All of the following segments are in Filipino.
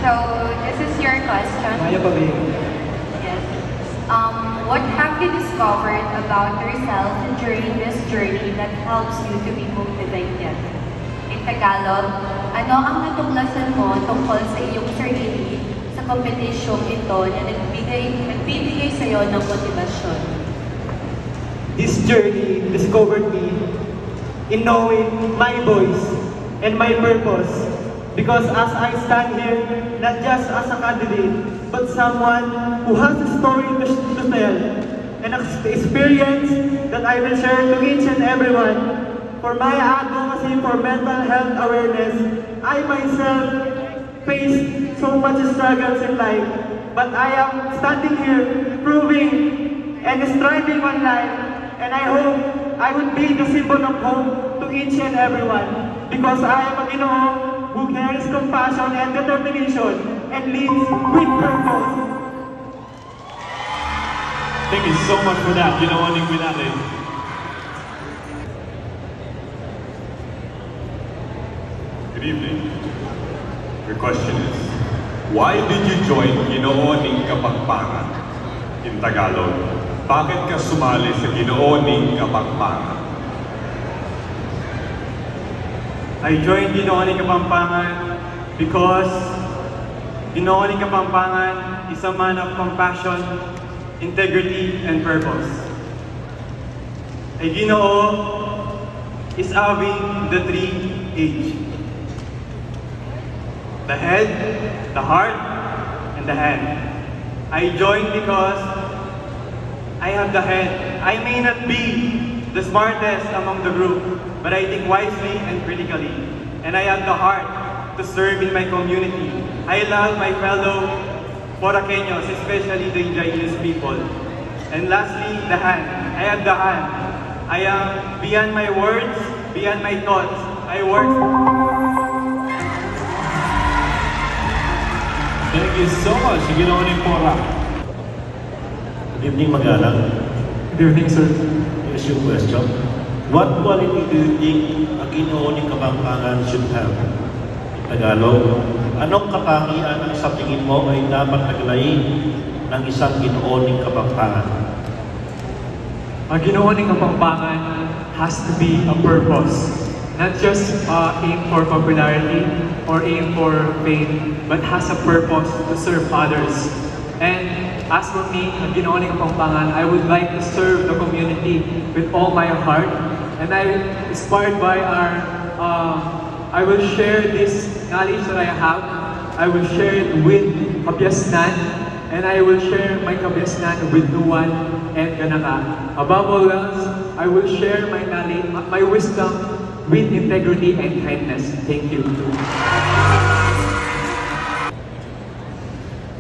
So, this is your question. Maya Pabing. Yes. What have you discovered about yourself during this journey that helps you to be motivated? In Tagalog, ano ang natuklasan mo tungkol sa iyong sarili sa kompetisyong ito na nagbibigay sa iyo ng motibasyon? This journey discovered me in knowing my voice and my purpose. Because as I stand here, not just as a candidate, but someone who has a story to tell and an experience that I will share to each and everyone. For my advocacy for mental health awareness, I myself faced so much struggles in life, but I am standing here proving and striving on life, and I hope I would be the symbol of hope to each and everyone, because I am a Ginoo who carries compassion and determination and leads with purpose. Thank you so much for that. Ginawaning ko natin. Good evening. Your question is, why did you join Ginooning Kapampangan? In Tagalog, bakit ka sumali sa Ginooning Kapampangan? I joined Ginooning Kapampangan because Ginooning Kapampangan is a man of compassion, integrity, and purpose. A Ginoo is having the 3 H. The head, the heart, and the hand. I joined because I have the head. I may not be the smartest among the group, but I think wisely and critically. And I have the heart to serve in my community. I love my fellow Poraqueños, especially the indigenous people. And lastly, the hand. I have the hand. I am beyond my words, beyond my thoughts. I work. Thank you so much, Ginawaning Pora. Good evening, Magalang. Good evening, sir. Here's your question. What quality do you think a Ginooning Kapampangan should have? In Tagalog, anong katangian ang sa tingin mo ay dapat naglain ng isang Ginooning Kapampangan? A Ginooning Kapampangan has to be a purpose, not just aim for popularity or aim for fame, but has a purpose to serve others. And as for me, a Ginooning Kapampangan, I would like to serve the community with all my heart. And inspired by I will share this knowledge that I have. I will share it with Kabiasnan, and I will share my Kabiasnan with Nuwan and Ganaka. Above all else, I will share my knowledge, my wisdom with integrity and kindness. Thank you.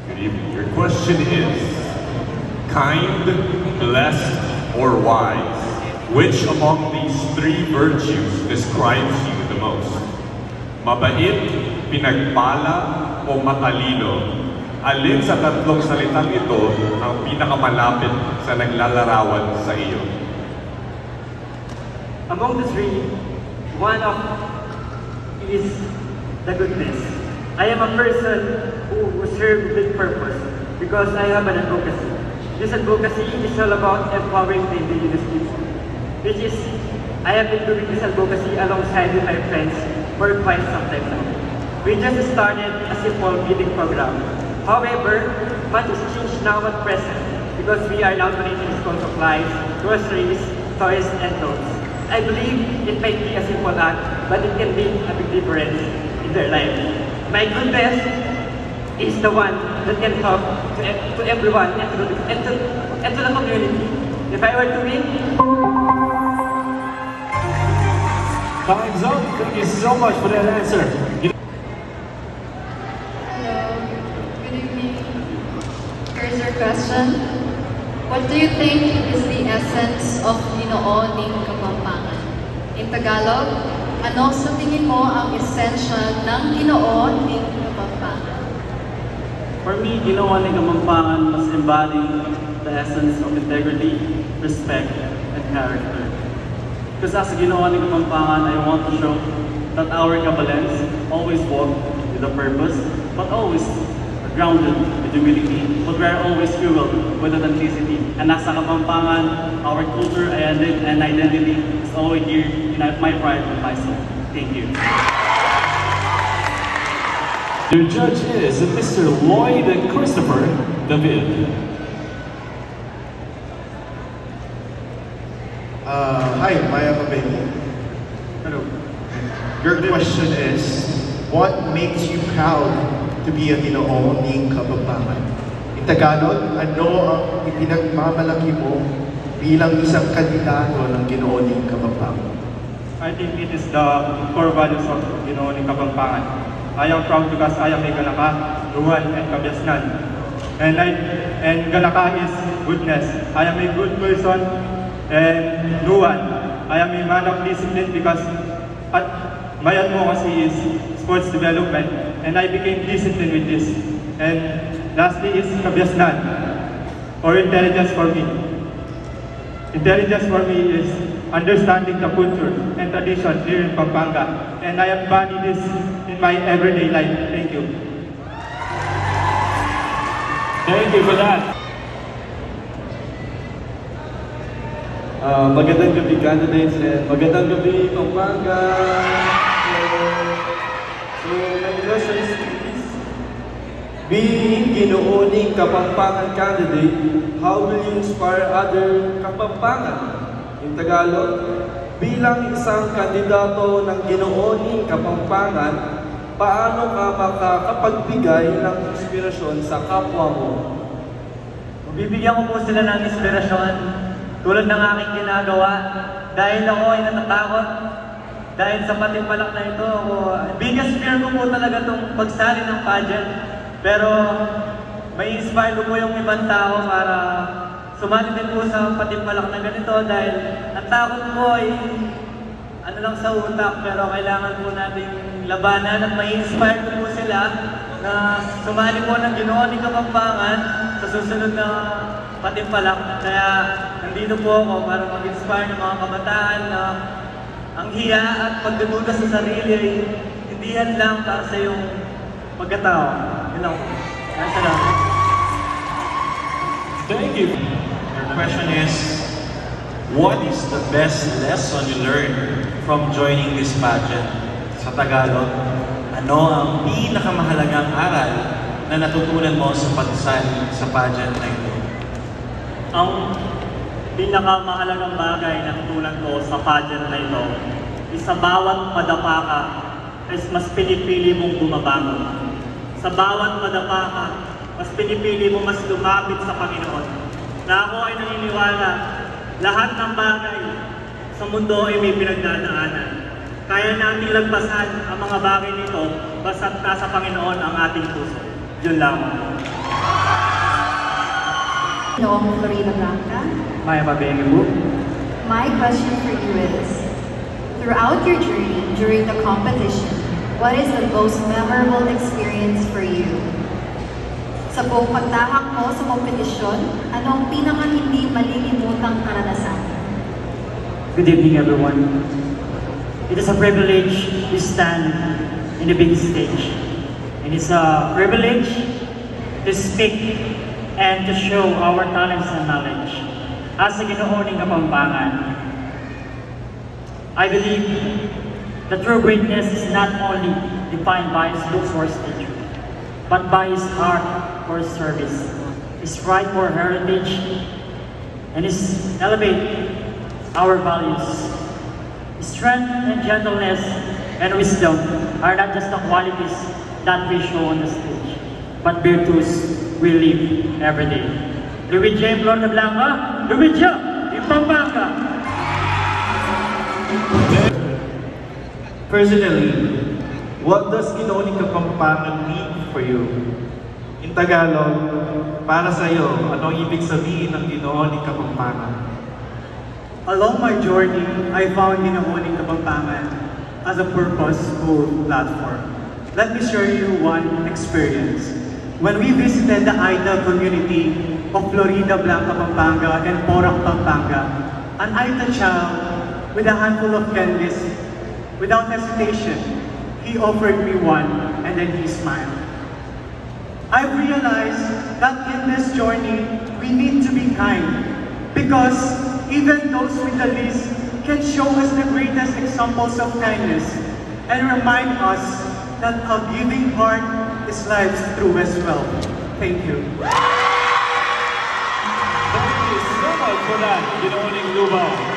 Good evening. Your question is, kind, blessed, or wise? Which among these 3 virtues describes you the most? Mabait, pinagpala, o matalino? Alin sa tatlong salitang ito ang pinakamalapit sa naglalarawan sa iyo? Among the 3, one of is the goodness. I am a person who serves with purpose because I have an advocacy. This advocacy is all about empowering the indigenous people, which is, I have been doing this advocacy alongside with my friends for quite some time now. We just started a simple feeding program. However, much has changed now at present because we are now donating school supplies, groceries, toys, and clothes. I believe it might be a simple act, but it can make a big difference in their life. My goodness is the one that can help to everyone and to the community. If I were to win, Time's up. Thank you so much for that answer. Hello, good evening. Here's your question. What do you think is the essence of Ginooning Kapampangan? In Tagalog, ano sa tingin mo ang essential ng Ginooning Kapampangan? for me, Ginooning Kapampangan must embody the essence of integrity, respect, and character. Because as a Ginooning Kapampangan, I want to show that our Kabalens always walk with a purpose, but always grounded with humility, but we are always fueled with authenticity. And as a Kapampangan, our culture and identity is always here in my pride and my soul. Thank you. Your judge is Mr. Lloyd Christopher David. Hi, Maya Mabini. Hello. Your question is, what makes you proud to be a Ginooning Kapampangan? In Tagalog, ano ang ipinagmamalaki mo bilang isang kandidato ng Ginooning Kapampangan? I think it is the core values of Ginooning Kapampangan. I am proud because I am a Galaka, Ruan, and Kabiasnan. And Galaka is goodness. I am a good person. And Ruan, I am a man of discipline because my advocacy is sports development. And I became disciplined with this. And lastly is Kabiasnan, or intelligence for me. Intelligence for me is understanding the culture and tradition here in Pampanga. And I embody this in my everyday life. Thank you. Thank you for that. Magandang gabi candidates and magandang gabi Pampanga. So my question is, being Ginooning Kapampangan candidate, how will you inspire other Kapampangan? In Tagalog, bilang isang kandidato ng Ginooning Kapampangan, paano ka makakapagbigay ng inspirasyon sa kapwa mo? Bibigyan ko po sila ng inspirasyon tulad ng aking ginagawa dahil ako ay natatakot dahil sa patimpalak na ito biggest fear ko po talaga itong pagsali ng pageant, pero may inspire ko po yung ibang tao para sumali din po sa patimpalak na ganito dahil ang takot po ay ano lang sa utak, pero kailangan po nating labanan at may inspire ko po sila na sumali po ng Ginooning Kapampangan sa susunod na patimpalak. Kaya nandito po ako para mag-inspire ng mga kabataan na ang hiya at pagdududa sa sarili ay hindi yan lang para sa iyong pagkatao. Yun lang. Salamat. Thank you. Your question is, what is the best lesson you learned from joining this pageant? Sa Tagalog, ano ang pinakamahalagang aral na natutunan mo sa pagsali sa pageant na ito? Ang pinakamahalagang bagay na natutunan ko sa pageant na ito is sa bawat madapa ka is mas pinipili mong bumabangon. Sa bawat madapa ka, mas pinipili mo mas lumapit sa Panginoon. Na ako ay naniniwala, lahat ng bagay sa mundo ay may pinagdadaanan. Kaya nating lagpasan ang mga bagay nito basta't nasa Panginoon ang ating puso. Yun lang. Noong Florida Blanca. Maya Mabini po. My question for you is, throughout your journey during the competition, what is the most memorable experience for you? Sa buong pagtahak mo sa kompetisyon, ano ang pinaka hindi malilimutang karanasan? Good evening, everyone. It is a privilege to stand in the big stage. And it's a privilege to speak and to show our talents and knowledge. As a Ginooning Kapampangan, I believe the true greatness is not only defined by his looks or stature, but by his heart for service, his pride for heritage, and his elevate our values. Strength and gentleness and wisdom are not just the qualities that we show on the stage, but virtues we live every day. Luigi Florida Blanca, Luigi in Pampanga. Personally, what does Ginooning Kapampangan mean for you? In Tagalog, para sa iyo, anong ibig sabihin ng Ginooning Kapampangan? Along my journey, I found Ginooning Kapampangan as a purposeful platform. Let me share you one experience. When we visited the Aita community of Florida Blanca, Pampanga and Porac, Pampanga, an Aita child with a handful of candies, without hesitation, he offered me one and then he smiled. I've realized that in this journey, we need to be kind. Because even those with the least can show us the greatest examples of kindness and remind us that a giving heart is life's truest wealth. Thank you. Thank you so much for that, Ginoong Lubao.